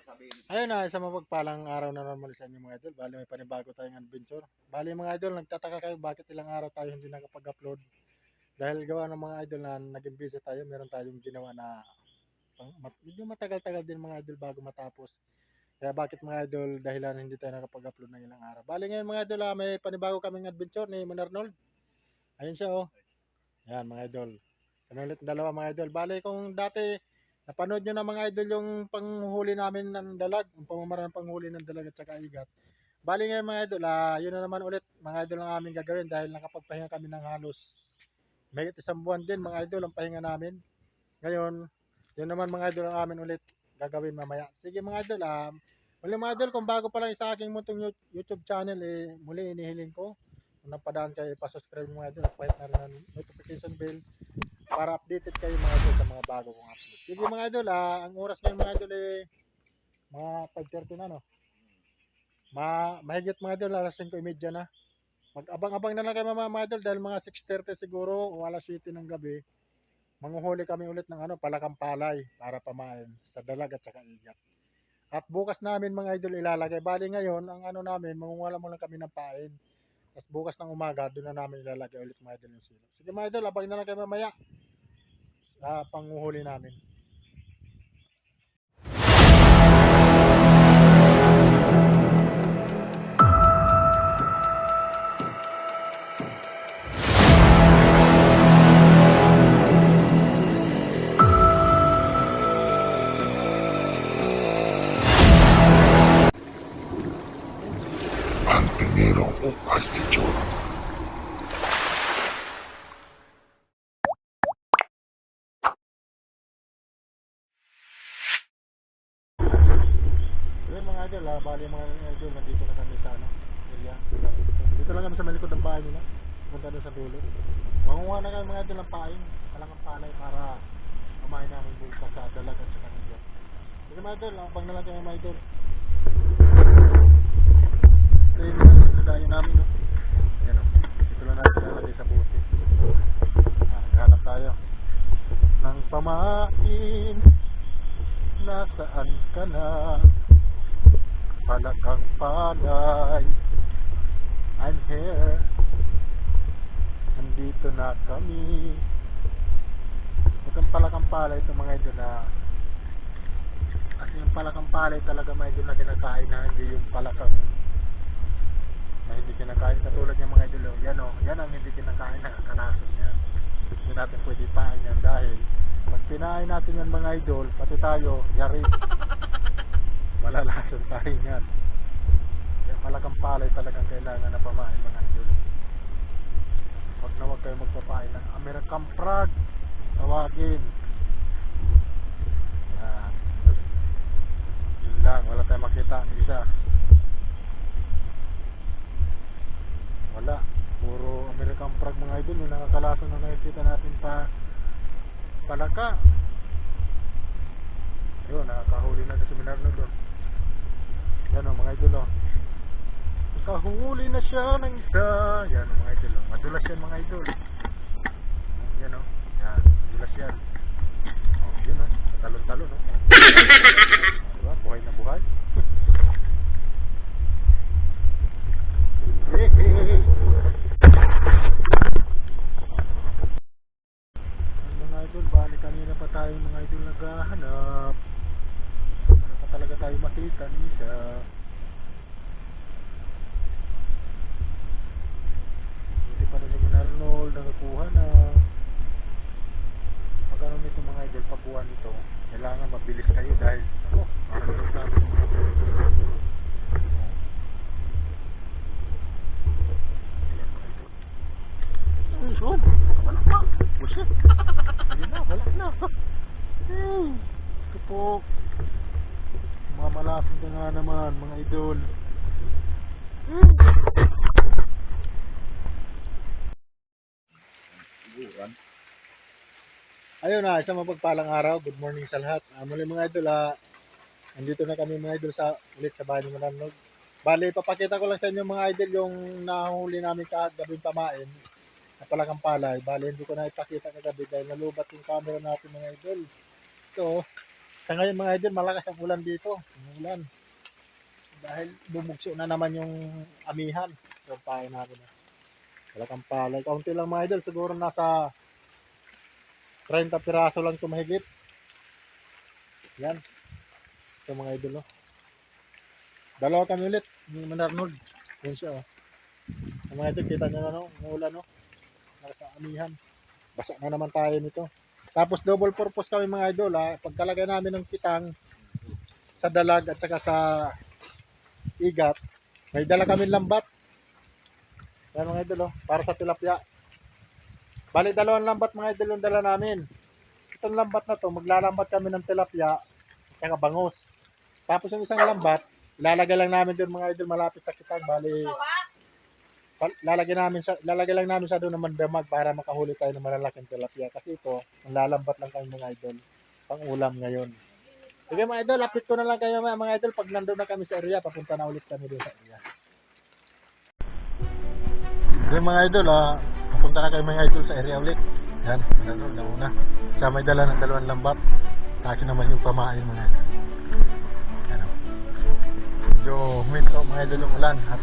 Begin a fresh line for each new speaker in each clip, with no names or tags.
Ayun na, isang mapagpalang araw na naman sa inyo mga idol. Bali may panibago tayong adventure. Bali mga idol, nagtataka kayo bakit ilang araw tayo hindi nakapag-upload. Dahil gawa ng mga idol na naging busy tayo, meron tayong ginawa na medyo matagal-tagal din mga idol bago matapos. Kaya bakit mga idol, dahilan hindi tayo nakapag-upload ng ilang araw. Bali ngayon mga idol, may panibago kaming adventure ni Mon Arnold. Ayun siya oh. Yan mga idol. Kami ulit dalawa mga idol. Bali kung dati napanood nyo na mga idol yung panghuli namin ng dalag, yung pamamaraan ng panghuli ng dalag at saka igat. Bali ngayon mga idol, yun na naman ulit mga idol ang aming gagawin dahil nakapagpahinga kami ng halos may isang buwan din mga idol ang pahinga namin. Ngayon, yun naman mga idol ang amin ulit gagawin mamaya. Sige mga idol, muli mga idol, kung bago pa lang sa aking muntong YouTube channel, muli inihiling ko kung napadaan kayo, ipasubscribe mga idol at pahit na rin ang notification bell para updated kayo mga idol sa mga bago kong upload. Sige mga idol, ang oras ngayon mga idol mga 5:30 na no. Mahigit mga idol, alas 5:30 na. Mag-abang-abang na lang kayo mga idol dahil mga 6:30 siguro o alas 7 ng gabi, manguhuli kami ulit ng palakang palay para pamain sa dalag at saka igat. At bukas namin mga idol ilalagay. Bali ngayon, ang namin, mangungula muna kami ng pain. Tapos bukas ng umaga, doon na namin ilalagay ulit mga idol yung silo. Sige mga idol, abang na lang kayo mamaya sa panguhuli namin.
Antenero o Altichoro.
Yun mga idol, bali mga idol, nandito na kami sa area. Dito lang kami sa malikod ng bahay nila. Punta doon sa dulo. Mangunguha na kami mga idol ng pain, palangang palay para kumain namin bukas sa dalag at sa kanila. Sige mga idol, abang na lang kayo mga idol. Ito yung nadayo namin. No? Yan o, dito lang natin nalagay sa buti. Naghanap tayo ng pamain. Nasaan ka na? Palakang palay, I'm here. Nandito na kami. Itong palakang palay, itong mga idol kasi yung palakang palay talaga mga idol na kinakain na hindi yung palakang na hindi kinakain katulad ng mga idol. Yan ang hindi kinakain na kalason yan. Hindi natin pwede pain yan dahil pag pinain natin yan mga idol, pati tayo, yari. Malalason tayo yan. Yung palakang palay talagang kailangan na pamain mga idol. Huwag na huwag kayo magpapain ng American Frog. Tawagin. Yan. Yun lang, wala tayong makita ang isa. Wala. Puro American Frog mga idol. Yung nakakalason na nakikita natin palaka. Yun, nakakahuli na sa seminar na doon. Yan o mga idol o. Nakahuli na siya ng isa. Yan o mga idol o. Madulas yan mga idol. Yan o. Yan, madulas yan. O, yun o. Talon-talon o. Diba? Buhay na buhay. Hey. Mga idol, bali kanina pa tayo mga idol naghahanap. Ano pa talaga tayo makita niya. Hindi pa rin si Arnold nakakuha na. Pag ano nito mga idol, pagbuhan nito, kailangan mabilis kayo dahil parang nasabi ng mga idol. Yun, wala pa. Bullshit. Ayun na, wala na. Hey, ito po. Mga malapit na nga naman, mga idol. Ayun na, isang mapagpalang araw. Good morning sa lahat. Muli mga idol, nandito na kami mga idol ulit sa bahay ni Manamnog. Bali, papakita ko lang sa inyo mga idol yung nahuli namin kagabing pamain na palakang palay. Bali, hindi ko na ipakita kagabi dahil nalubat yung camera natin mga idol. Ito, Sa ngayon mga idol, malakas ang ulan dito. Ang ulan. Dahil bumugso na naman yung amihan. Yung tayo natin. Talagang palay. Kaunti lang mga idol. Siguro nasa 30 piraso lang ito mahigit. Yan. Ito mga idol. Oh. Dalawa kami ulit. Yung Manarnold. Yan siya. Oh. Ang mga idol, kita nyo na no? Ang ulan. No? Nasa amihan. Basa na naman tayo nito. Tapos double purpose kami mga idol. Ha? Pagkalagay namin ng kitang sa dalag at saka sa igat, may dala kami lambat. Yan mga idol, oh, para sa tilapia. Bali, dalawang lambat mga idol yung dala namin. Itong lambat na to, maglalambat kami ng tilapia at saka bangus. Tapos yung isang lambat, ilalagay lang namin doon mga idol malapit sa kitang. Bali, lalagay lang namin sa doon ng mandamag para makahuli tayo ng malalaking tilapia. Kasi ito, lalambot lang kami mga idol. Pang ulam ngayon. Sige mga idol, update ko na lang kayo mga idol. Pag nandun na kami sa area, papunta na ulit kami doon sa area. Sige mga idol, papunta na kayo mga idol sa area ulit. Yan, nandun na una. Siya may dala ng dalawang lambat. Taki naman yung pamain mga idol. Yan o. Medyo humit mga idol yung ulan. At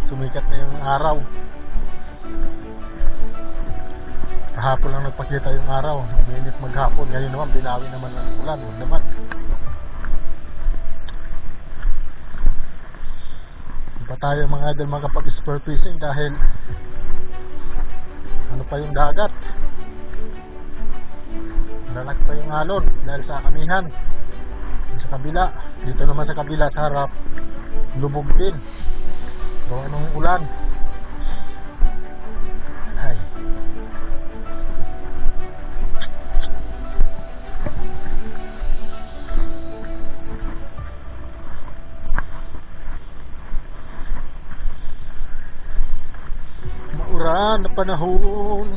sumikat na yung araw. Kahapon lang nagpakita yung araw. Uminit maghapon. Ngayon naman binawi naman ang ulan. Magdamag. Hindi pa tayo mga idol makapag-spur fishing dahil ano pa yung dagat. Lalaki pa yung alon dahil sa amihan. Sa kabila. Dito naman sa kabila sa harap. Lubog din. Gawa ng ulan. Ay. Mauran na panahon.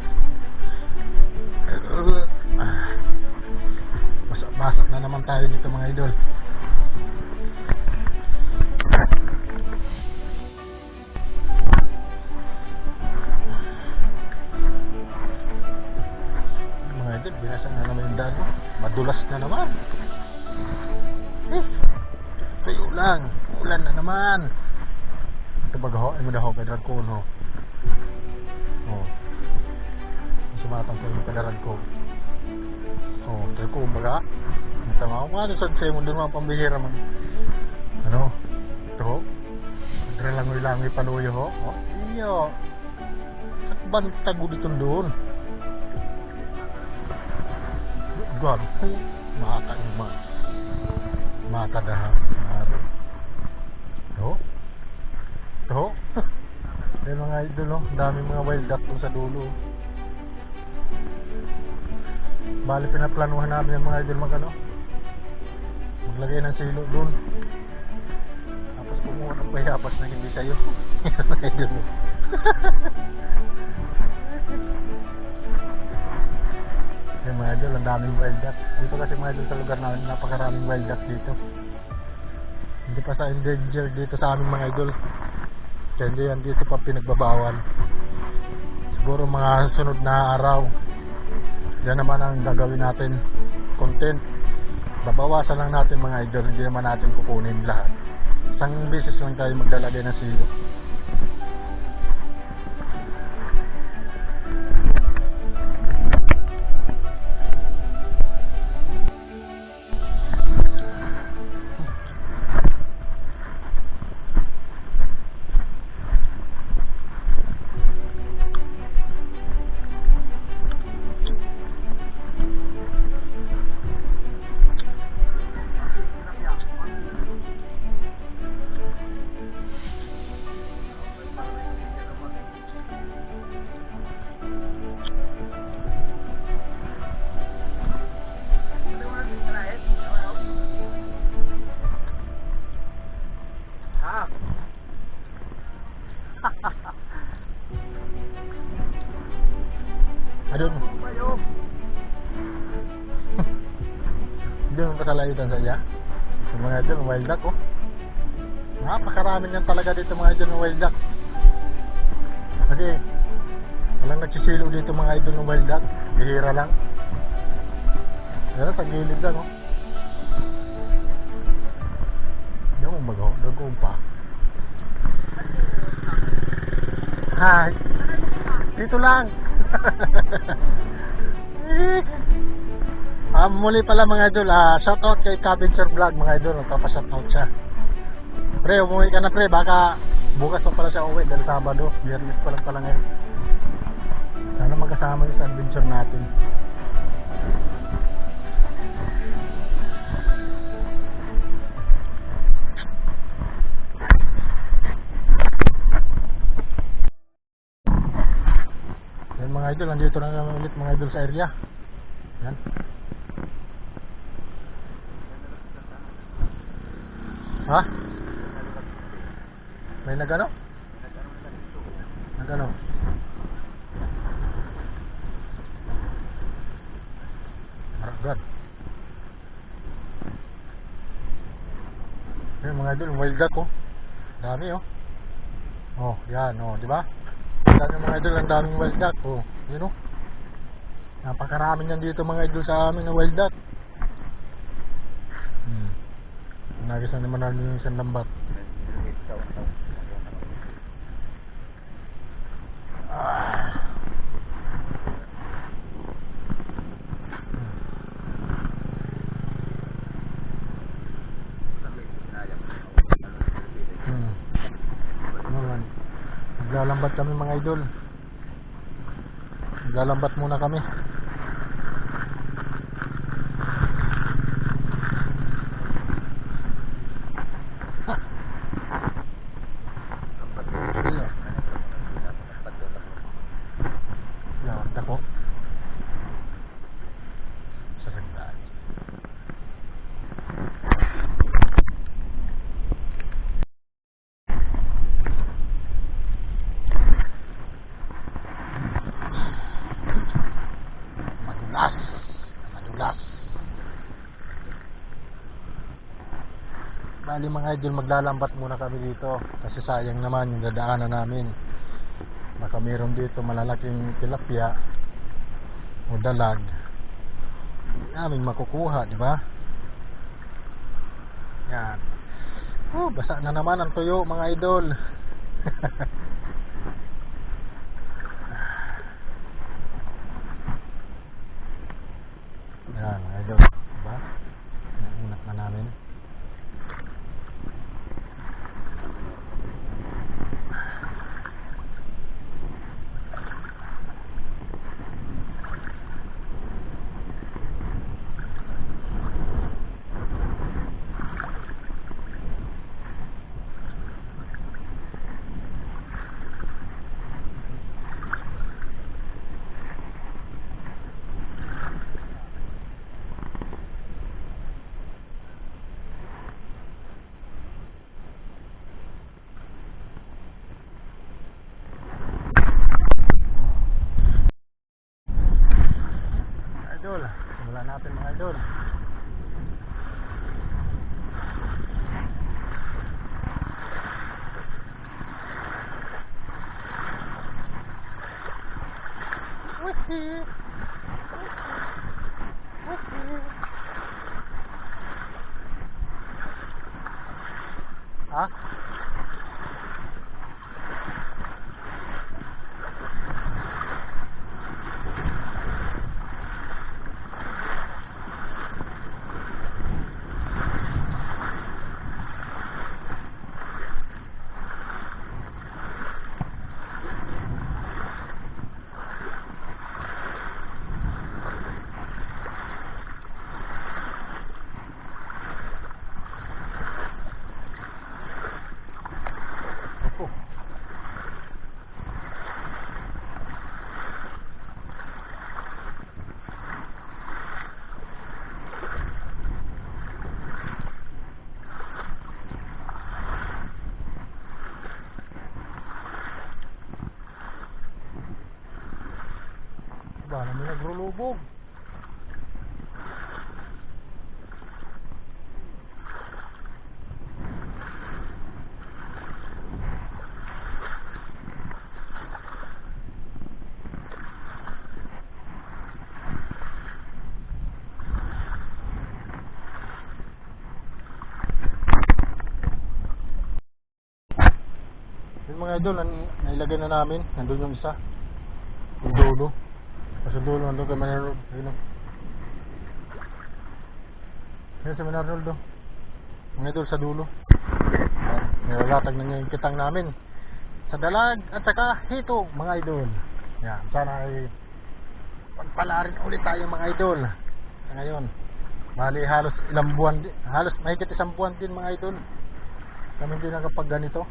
Basak na naman tayo dito mga idol. Binasan na naman yung daan. Madulas na naman. Tayo lang. Ulan na naman. Ito bagaho. Ay mo daho. Kadrag ko. No? Oh. Sumatang ko yung kadrag ko. Oh. Tayo ko. Baga. Tama ko nga. Sa'yo mo doon mga pambihira man. Ano? Ito. Kadralangoy-langoy panuyo ho. Oh. Iyo. Sakban tago dito doon. Gag, maka naman. Maka dah. To. May mga idol, daming mga wild duck sa dulo. Bali pinaplanuhan namin yung mga idol maglagay ng silo doon. Tapos kumuha ng bayabas na hindi sa'yo. Mga idol. Yung mga idol, ang daming wild duck. Dito kasi mga idol sa lugar namin, napakaraming wild duck dito. Hindi pa sa endanger dito sa aming mga idol. Kaya hindi yan dito pa pinagbabawal. Siguro mga sunod na araw, yan naman ang gagawin natin, content. Babawasan lang natin mga idol, hindi naman natin kukunin lahat. Isang beses lang tayo maglalagay ng silo. Adun. Doon pa sa layutan sa iya. Yung mga idol, wild duck oh. Napakarami niyan talaga dito mga idol ng wild duck. Kasi walang nagsisilo dito mga idol ng wild duck. Bihira lang. Pero sa gilid lang oh. Gagawin pa. Hi. Dito lang. Muli pala mga idol, shoutout kay Cabincher Vlog mga idol, magpapa-shoutout siya. Pre, umuwi ka na pre, baka bukas pa pala siya uwi dahil Sabado, Biyernes pa lang pala ngayon. Sana magkasama sa adventure natin. Yan mga idol, nandito na kami ulit mga idol sa area. Yan. Ha? May nagano? Nagano? Maragad. Yan mga idol, wild duck oh. Dami oh. Oh, yan oh, di ba? Dami mga idol, ang daming wild duck oh. Yun oh. Napakarami niyan dito mga idol sa amin na wild duck. Nagisan naman namin yung isang lambat. Naglalambat kami mga idol. Naglalambat muna kami. Madulas. Bali mga idol, maglalambat muna kami dito kasi sayang naman yung dadaanan namin. Baka meron dito malalaking tilapia o dalag, hindi namin makukuha, di ba? Yan. Oh, basa na naman ang tuyo mga idol. Yan mga idol, diba? Naunat na namin. Wala natin mga idol. Ha? Ba naman nagrulubog. Yung mga idol, nailagay na namin. Nandun yung isa. Yung dulo. Kasi dulo, nandun kay Manarod. Ayun o. Ayun si Manarod o. Mga idol sa dulo. Nilalatag na niya yung kitang namin. Sa dalag at saka hito, mga idol. Yan, sana ay pagpala rin ulit tayo mga idol. Sa ngayon, bali halos ilang buwan, halos mahigit isang buwan din mga idol. Kami din nakapag ganito.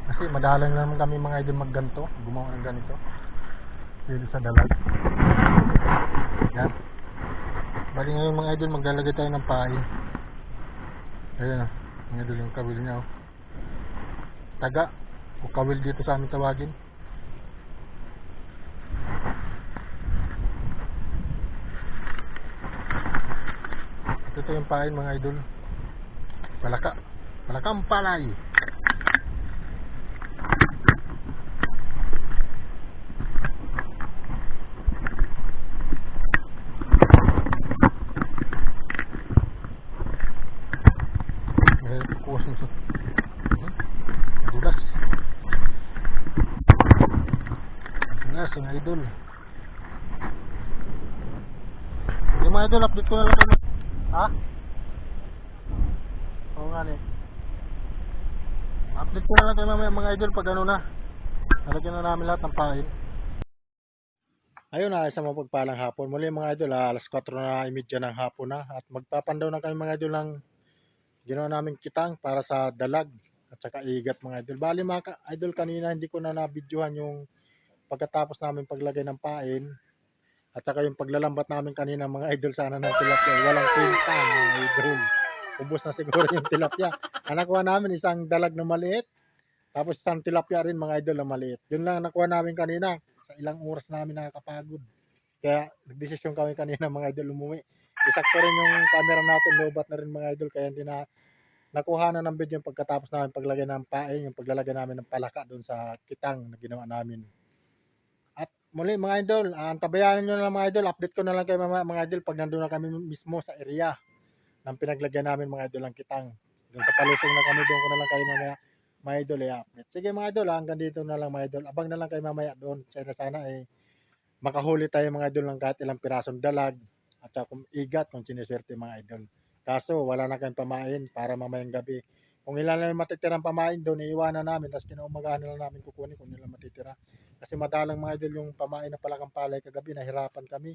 Kasi madalang naman kami mga idol magganto, gumawa ng ganito. Dito sa dalag. Yan. Bali ngayon mga idol, maglalagay tayo ng pain. Ayan o, mga idol yung kawil niya o. Taga, o kawil dito sa amin tawagin. Ito yung pain mga idol. Palakang palay. Dulas. Dulas yung idol. Yung mga idol, update ko na lang kayo. Ha? Oo nga ni. Update ko na lang kayo mamaya mga idol pag ano na. Nalagyan na namin lahat ng pain. Ayun na, isang mapagpalang hapon. Muli mga idol, alas 4 na imedya ng hapon na. At magpapandaw na kami mga idol ng ginawa namin kitang para sa dalag at saka igat mga idol. Bali mga idol, kanina hindi ko na nabidyohan yung pagkatapos namin paglagay ng pain at saka yung paglalambat namin kanina mga idol sana ng tilapia. Walang pinta mga idol. Ubus na siguro yung tilapia. Nakuha namin isang dalag na maliit tapos isang tilapia rin mga idol na maliit. Yun lang nakuha namin kanina. Sa ilang oras namin nakakapagod. Kaya nagdesisyon kami kanina mga idol umuwi. Isakto rin yung camera natin, lobat na rin mga idol, kaya hindi na nakuha na ng video yung pagkatapos namin paglagay ng pain, yung paglalagay namin ng palaka doon sa kitang na ginawa namin. At muli mga idol, antabayanan nyo na lang mga idol, update ko na lang kayo mga idol pag nandun na kami mismo sa area ng pinaglagyan namin mga idol ang kitang. Doon sa palusong na kami, doon ko na lang kayo mamaya mga idol i-update. Sige mga idol, hanggang dito na lang mga idol. Abang na lang kayo mamaya doon. Sana makahuli tayo mga idol ng kahit ilang pirasong dalag at kung igat kung siniswerte mga idol. Kaso wala na kayong pamain para mamayang gabi. Kung ilan lang yung matitirang pamain doon, iiwanan namin, tapos kinaumagahan na lang namin kukunin kung ilan matitira. Kasi madalang mga idol yung pamain na palakang palay kagabi, nahirapan kami.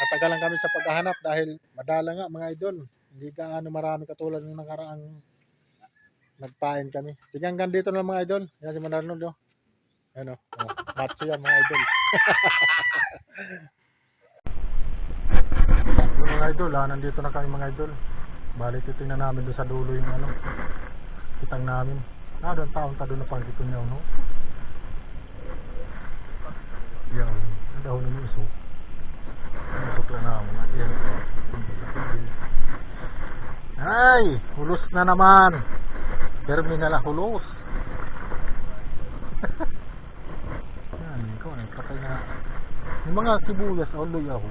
Natagalan kami sa paghahanap dahil madalang nga mga idol. Hindi gaano marami katulad ng nakaraang nagpain kami. Sige, hanggang dito na lang mga idol. Yan si Manarnod oh. Ano, macho yan mga idol. Mga idol, nandito na kami mga idol. Bali, titingnan namin doon sa dulo yung ano, kitang namin. Doon taon ta doon na pang dito niya, no? Yan, ang dahon ng iso. Isok lang namin. Yan. Ay, hulos na naman. Terminal hulos. Yan, ikaw na, patay na. Yung mga sibuyas, oloy ako.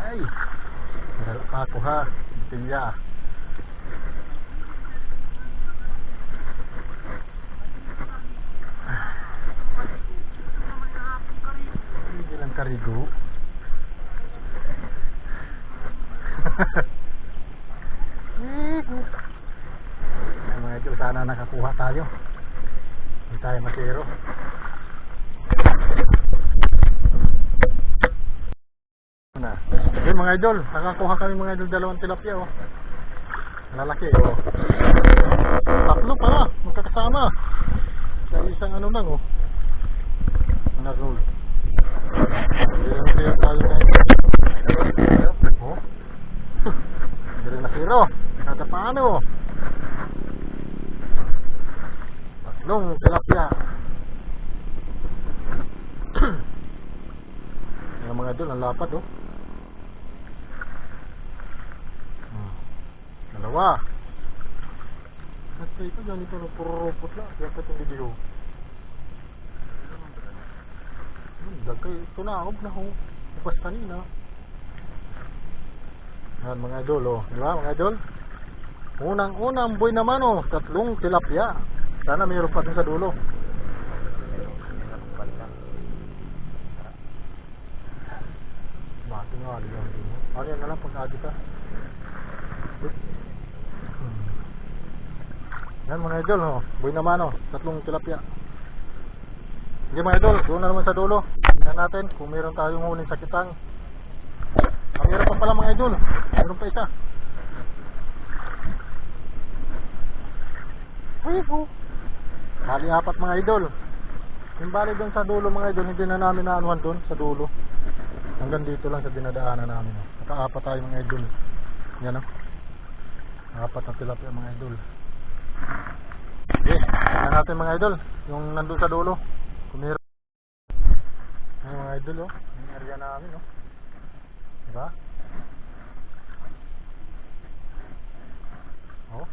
Ay, meron pa ako ha, tinya. Hindi lang karigo. Mga idol, sana nakakuha tayo. Hindi tayo masiro. Yun mga idol, nakakuha kami mga idol dalawang tilapia oh. Lalaki oh. Tatlo pala, magkakasama. Sa isang ano lang oh. Nag-roll. Hindi tayo tayo. Oh. Hindi rin nasiro. Kada paano? Tatlong tilapia. Yung mga idol, ang lapad oh. Dalawa. At ito ganito na puro ropot na. Kaya pa itong video. Dagay, ito na, huwag na ho. Bukas kanina. Yan mga idol, oh. Di ba mga idol? Unang buhay naman, oh. 3 tilapia. Sana mayroon pa din sa dulo. Bati nga, liyan din. Ano yan na lang pag-adi ka. Yan mga idol, oh. Buhay naman, oh. 3 tilapia. Hindi mga idol, doon na naman sa dulo. Tingnan natin kung meron tayong huling sakitang. Ang meron pa pala mga idol. Meron pa isa. Wiho. Bali 4 mga idol. Yung bali doon sa dulo mga idol, hindi na namin naanuhan doon sa dulo. Hanggang dito lang sa dinadaanan namin. Naka-4 tayo mga idol. Yan o. 4 na tilapia mga idol. Okay, tingnan natin mga idol. Yung nandun sa dulo. Kung meron. Ayan mga idol o. Yung area namin o. Diba? O.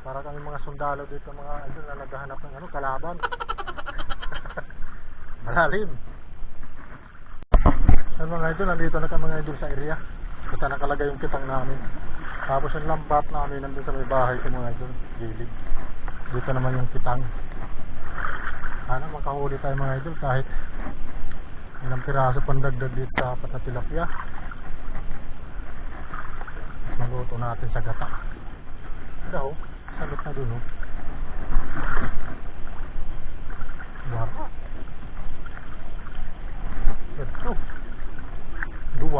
Para kami mga sundalo dito mga idol na naghahanap ng ano, kalaban. Malalim. Yan mga idol, nandito na kami mga idol sa area. Kasi nakalagay yung kitang namin. Tapos yung lambat namin nandun sa may bahay ko mga idol. Gilid. Dito naman yung kitang. Sana makahuli tayo mga idol kahit ilang piraso pandagdag dito sa 4 na tilapia. Maluto natin sa gata. Daw, sagot na dun, oh. Wala. Ito. 2.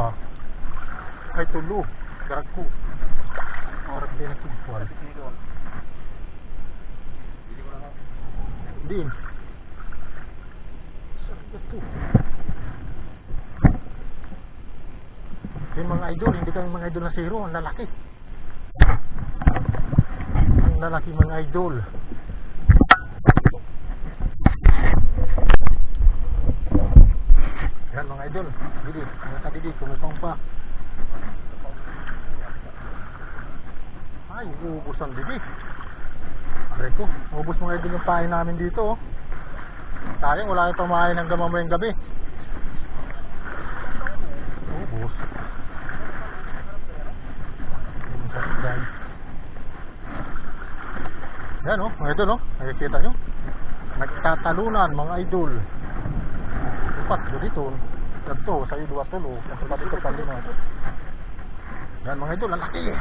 Ay, 3. Darag ko. Darag din ang kibwal. Din. Sarap ito. Yung mga idol, hindi kami mga idol na zero. Ang lalaki. Ang lalaki mga idol. Yan mga idol. Didi, mga kadidi, kumupang pa. Ay, uubos ang didi. Aray ko, uubos mga idol yung pain namin dito, oh. Sayang, wala yung pamain ng gamamayang gabi. Uubos. Yan, oh, mga idol, oh. Nakikita nyo? Nagtatalunan mga idol. Upat, dito. Ganto, sa'yo 2 tulo. Kasi pa dito, talunan. Yan mga idol, ang laki.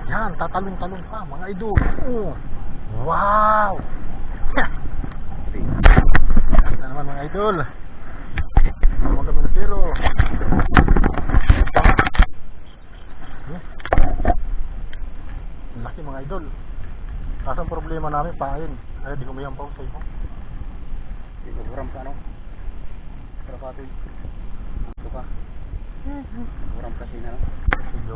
Yan, tatalong-talong pa mga idol. Oh. Wow. Yan naman mga idol. Huwag kami na zero. Ang laki mga idol. Kaso ang problema namin, pain. Ay, di humayang pa sa iyo. Di ko buram ka, no? Pero pati ito ka. Buram kasi na, no? Sige.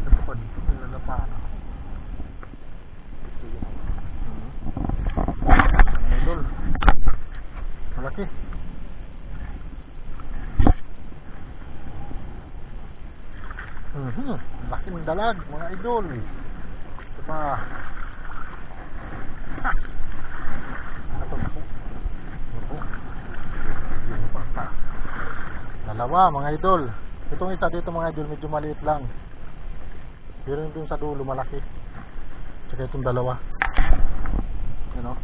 Ito pa dito, may lalapahan ako. Mga idol. Malaki. Laki ng dalag, mga idol. Ito pa. Ha! Ito po. Dalawa mga idol. Itong isa dito mga idol medyo maliit lang. Pero yung dun sa dulo malaki. Tsaka itong dalawa. Yan o.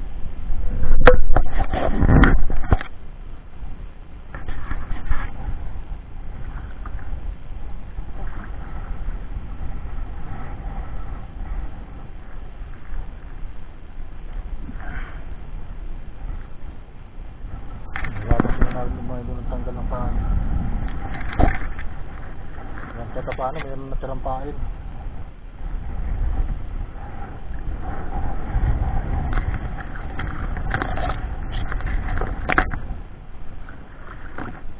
Tanggal ng paano. Yan, kahit paano mayroon natirang pain.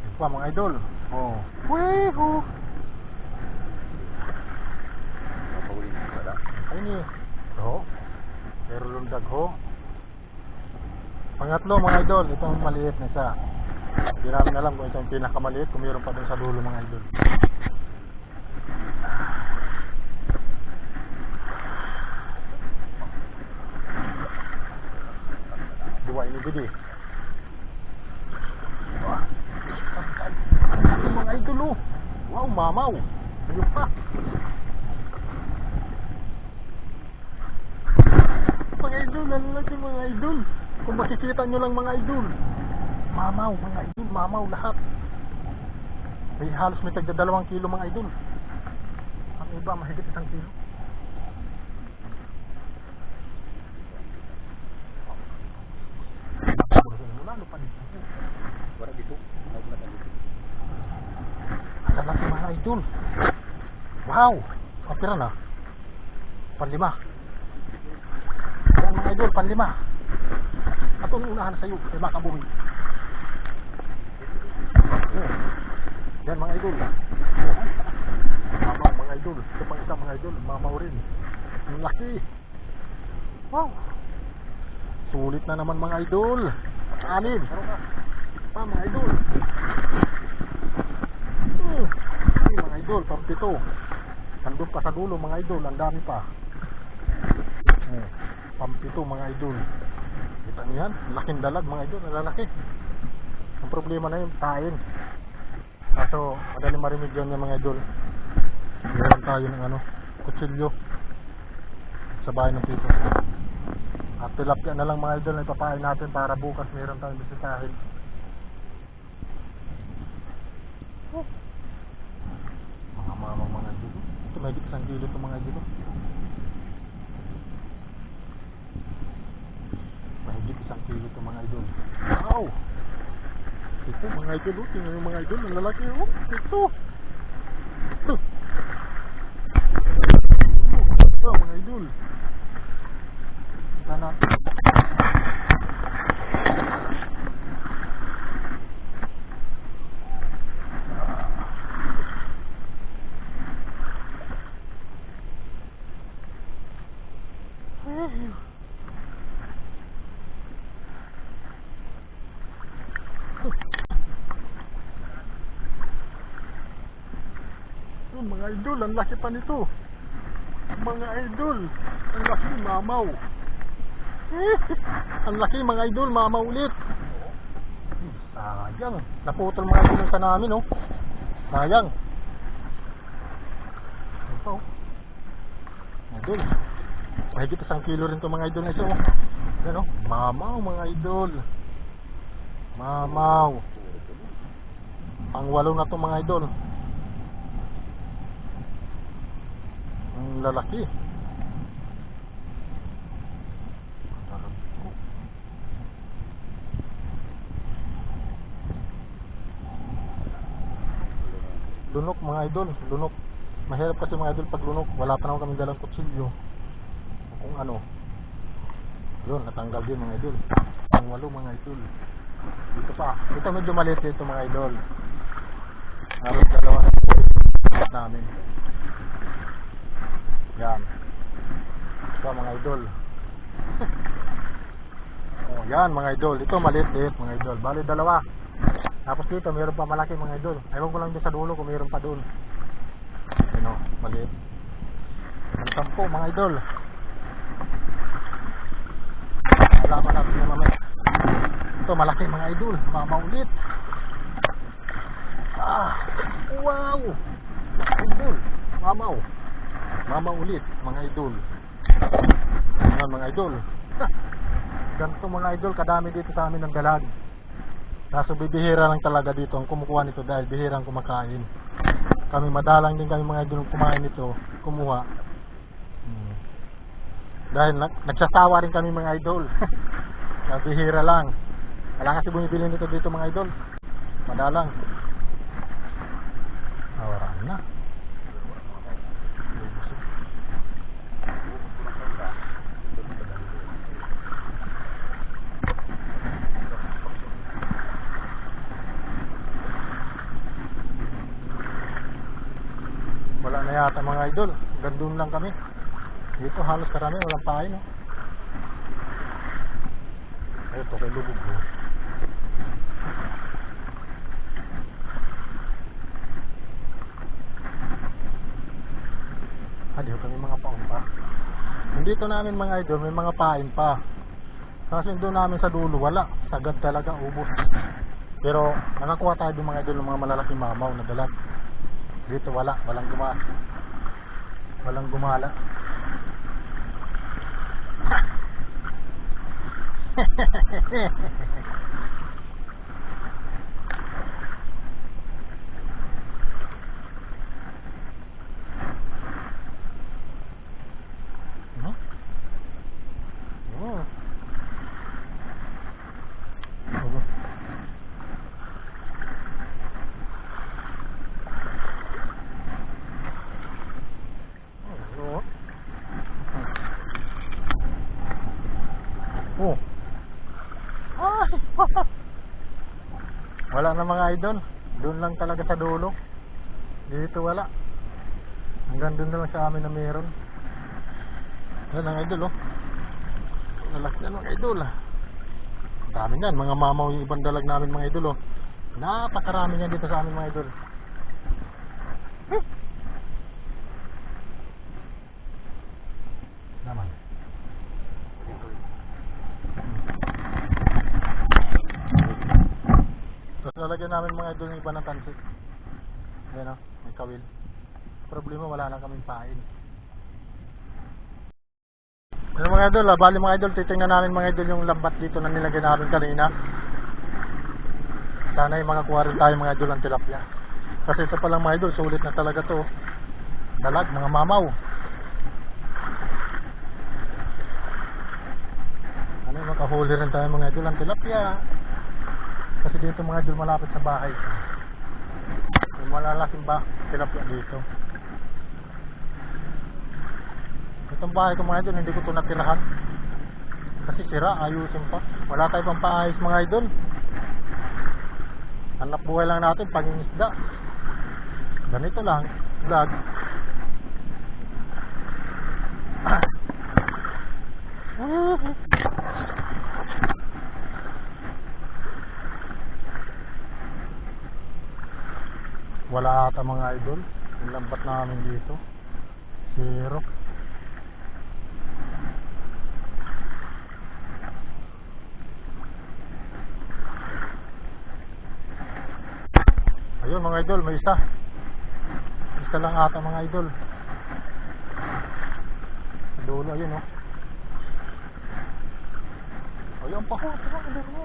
Yan pa mga idol. Oh. Weho. Ay ni. So, pero lundag ho. Pangatlo mga idol, itong maliit na isa. Hindi namin alam kung ito yung pinakamaliit, kung mayroon pa dun sa dulo mga idol. Diwa ini gede. mga idol oh. Wow, mamaw. Ayun pa. Mga idol, ano natin mga idol? Kung makikita nyo lang mga idol. Mamaw, mga idol, mamaw lahat. May halos may tagda 2 kilo mga idol. Ang iba mahigit 1 kilo. Lalo pa dito.
Wala dito. Wala dito.
Ang laki mga idol. Wow! Kapira na. Panlima. Yan mga idol, panlima. At ang unahan sa'yo, ay makabuhi. Yan mga idol. Mamaw mga idol. Ito pang isa mga idol. Mamaw rin. Ang laki. Wow! Sulit na naman mga idol. Anin. Pa mga idol. Ay, mga idol, pampito. Nandun pa sa dulo mga idol. Ang dami pa. Pampito mga idol. Kita niyo yan. Laking dalag mga idol. Nalalaki. Ang problema na yun, tain. Kaso, madali marimedyon niya mga idol. Meron tayo ng kutsilyo sa bahay ng tito. At tilapia na lang mga idol na ipapain natin para bukas meron tayong bisitahin. Mga mamang mga idol. Ito may 1 kilo ito mga idol. Mahigit 1 kilo ito mga idol. Wow! Ito mga idol, tingnan yung mga idol, ang lalaki oh. Ito. Ito mga idol. Ito natin. Mga idol, ang laki pa nito. Mga idol, ang laki, mamaw. Ang laki mga idol, mamaw ulit. Sayang, naputol mga idol sa namin oh. Sayang. Ito oh. Idol, mahigit 1 kilo rin ito mga idol na ito oh. Yan oh, mamaw mga idol. Mamaw. Ang 8 na ito mga idol. Ang lalaki. Lunok mga idol, lunok. Mahirap kasi mga idol pag lunok. Wala pa naman kami dalang kutsilyo. Kung ano. Yun, natanggal din mga idol. Ang 8 mga idol. Dito pa. Ito medyo maliit dito mga idol. Halos 2 namin. Yan. Ito mga idol. Oh, yan mga idol. Ito maliit mga idol. Bali 2. Tapos dito mayroon pa malaki mga idol. Ewan ko lang dito sa dulo kung mayroon pa doon. Ano, maliit. Ang 10 mga idol. Alaman natin yung mamaya. Ito malaki mga idol. Mamaulit. Wow. Idol. Mamaw. Mama ulit mga idol. Ayan mga idol. Ganito mga idol, kadami dito sa amin ng dalag. Kaso bibihira lang talaga dito ang kumukuha nito dahil bihirang kumakain. Kami madalang din kami mga idol kumain nito, kumuha. Dahil nagsasawa rin kami mga idol. Bihira lang. Wala kasi bumibili nito dito mga idol. Madalang. Wala na. Wala na yata mga idol. Gandun lang kami. Dito halos karami walang pain no. Ito kay lubog ko. Dito kami mga paon pa. Dito namin mga idol may mga pain pa. Kasi doon namin sa dulo wala. Sagad talaga ubos. Pero nakakuha tayo ng mga idol ng mga malalaking mamaw na dalag. Dito walang gumala. Mhm. Oh. Oh. Oh. Oh. Ah. Wala na mga idol. Doon lang talaga sa dulo. Dito wala. Hanggang doon na lang sa amin na meron. Yan ang idol oh. Lalaki na mga idol ah. Dami yan. Mga mamaw yung ibang dalag namin mga idol oh. Napakarami yan dito sa amin mga idol. Naman. Tapos lalagyan namin mga idol ng iba ng tansit. Ayan o, may kawil. Problema wala na kaming pain. Ano mga idol, bali mga idol, titingnan namin mga idol yung lambat dito na nilagyan namin kanina. Sana ay makakuha rin tayo mga idol ng tilapia. Kasi ito palang mga idol, sulit na talaga to. Dalag, mga mamaw. Ano, makahuli rin tayo mga idol ng tilapia. Kasi dito mga idol malapit sa bahay. Yung malalaking tilapia dito. Itong bahay ko mga idol, hindi ko ito natirahan. Kasi sira, ayusin pa. Wala tayo pang paayos mga idol. Hanap buhay lang natin, pangingisda. Ganito lang, vlog. Wala ata mga idol. Yung lambat namin dito. Zero. Ayun mga idol, may isa. Isa lang ata mga idol. Sa dulo, ayun oh. Ayun pa ho, mga idol mo.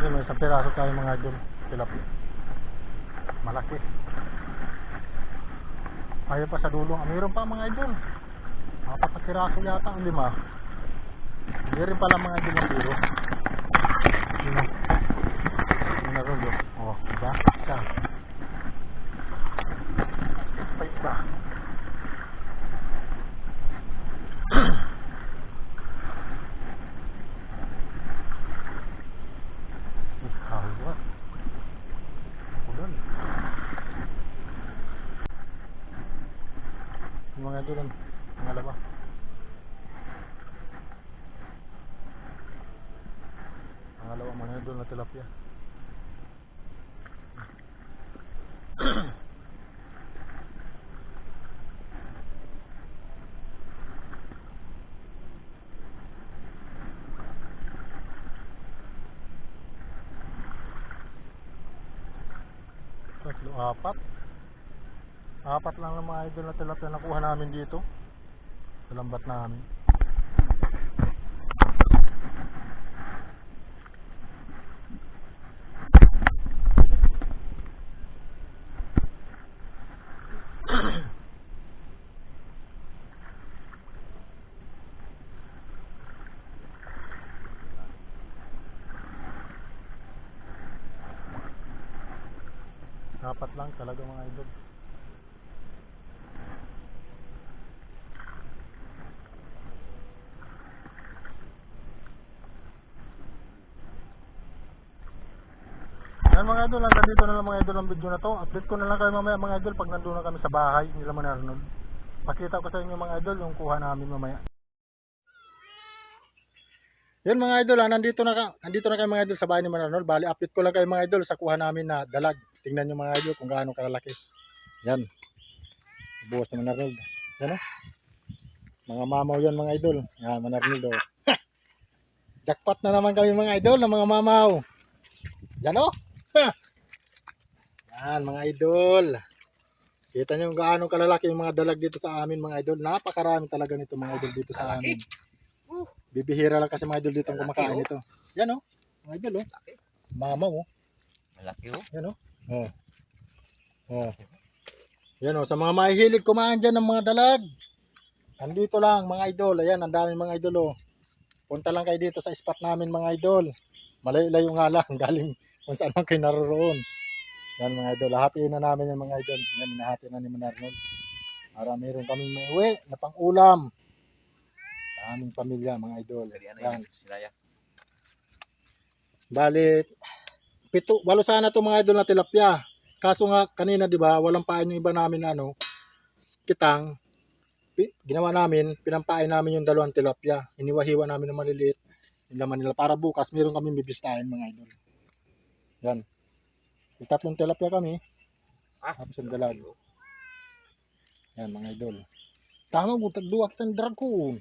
Ayun, may isang piraso tayo mga idol. Tilapia. Malaki. Ayaw pa sa dulo. Mayroon pa mga idol. 4 piraso yata, 5. Hindi rin pala mga idol na piro. Yun na. Yun na rin yun. O, diba? Isa. Pa iba. Ikawa. Ulan. Yung mga idol, pangalawa. Pangalawa mga idol na tilapia. Tatlo, 4. 4 lang ng mga idol na tilapia na nakuha namin dito sa lambat namin. Dapat lang talaga mga idol. Yan mga idol, hanggang dito na lang mga idol ang video na to. Update ko na lang kayo mamaya mga idol pag nandun na kami sa bahay nila man Arnold. Pakita ko sa inyo mga idol yung kuha namin mamaya. Yan mga idol, nandito na kayo mga idol sa bahay ni Man Arnold. Bali, update ko lang kayo mga idol sa kuha namin na dalag. Tingnan nyo mga idol kung gaano kalaki. Yan. Buwas ni Man Arnold. Yan o. Mga mamaw yan mga idol. Yan, Manarnildo. Jackpot na naman kami mga idol ng mga mamaw. Yan o. Yan mga idol. Kita nyo gaano kalalaki yung mga dalag dito sa amin mga idol. Napakarami talaga nito mga idol dito sa amin. Bibihira lang kasi mga idol dito ang kumakain nito. Yan o. Mga idol o. Mamaw o.
Malaki oh.
Yan o. Oh. Oh. Yan o. Sa mga mahihilig kumain dyan ng mga dalag. Andito lang mga idol. Ayan, ang daming mga idol o. Punta lang kayo dito sa spot namin mga idol. Malayo-layo nga lang. Galing kung saan man kayo naroon. Yan mga idol. Hatiin na namin yung mga idol. Yan, hinahati na ni Manarnol. Para meron kaming may uwi na pang-ulam. Sa aming pamilya mga idol. Yan. Bali, walo sana to mga idol na tilapia. Kaso nga kanina 'di ba, walang pain yung iba namin na kitang. Ginawa namin, pinampain namin yung dalawang tilapia. Iniwahiwa namin ng maliliit. Yung laman nila para bukas meron kami bibistahin mga idol. Yan. Yung tatlong tilapia kami. Tapos yung dalag. Yan mga idol. Tama mo, tagduwa kitang dragon.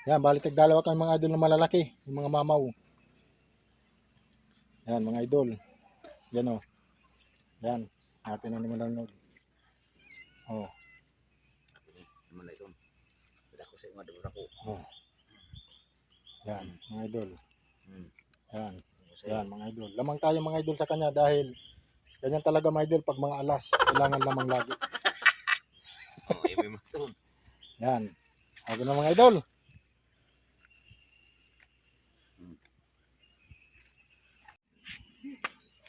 Yan, bali tagdalawa kami mga idol na malalaki. Yung mga mamaw. Yan mga idol. Yan o. Yan. Natin na naman lang. Oh.
Naman na ito. Wala ko sa mga dula ko.
Oh. Yan mga idol. Yan. Yan mga idol. Lamang tayo mga idol sa kanya dahil ganyan talaga mga idol pag mga alas. Kailangan lamang lagi.
Oh, may matun.
Yan. Okay na mga idol.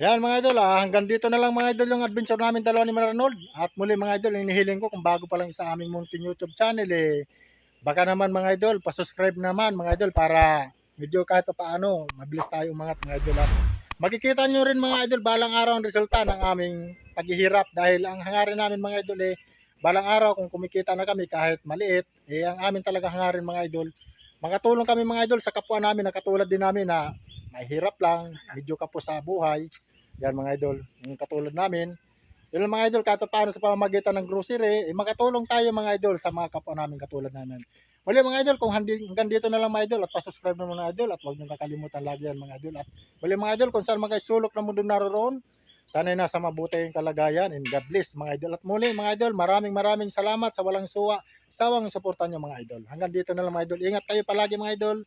Yan mga idol, hanggang dito na lang mga idol yung adventure namin dalawa ni Manarnold. At muli mga idol, hinihiling ko kung bago pa lang sa aming munting YouTube channel baka naman mga idol, pasubscribe naman mga idol para medyo kahit pa paano, mabilis tayo umangat mga idol. Makikita nyo rin mga idol balang araw ang resulta ng aming paghihirap dahil ang hangarin namin mga idol balang araw kung kumikita na kami kahit maliit, ang amin talaga hangarin mga idol. Makatulong kami mga idol sa kapwa namin na katulad din namin na mahirap lang, medyo kapos sa buhay. Yan mga idol, yung katulad namin. Yun mga idol, kahit paano sa pamamagitan ng grocery, makatulong tayo mga idol sa mga kapwa namin katulad namin. Muli mga idol, kung hanggang dito na lang mga idol at pasubscribe na mga idol at huwag niyong kakalimutan lagi yan mga idol. At muli mga idol, kung saan mga sulok na mundo naroon, sana'y nasa mabuting kalagayan and God bless mga idol. At muli mga idol, maraming salamat sa walang sawang suporta niyo mga idol. Hanggang dito na lang mga idol. Ingat kayo palagi mga idol.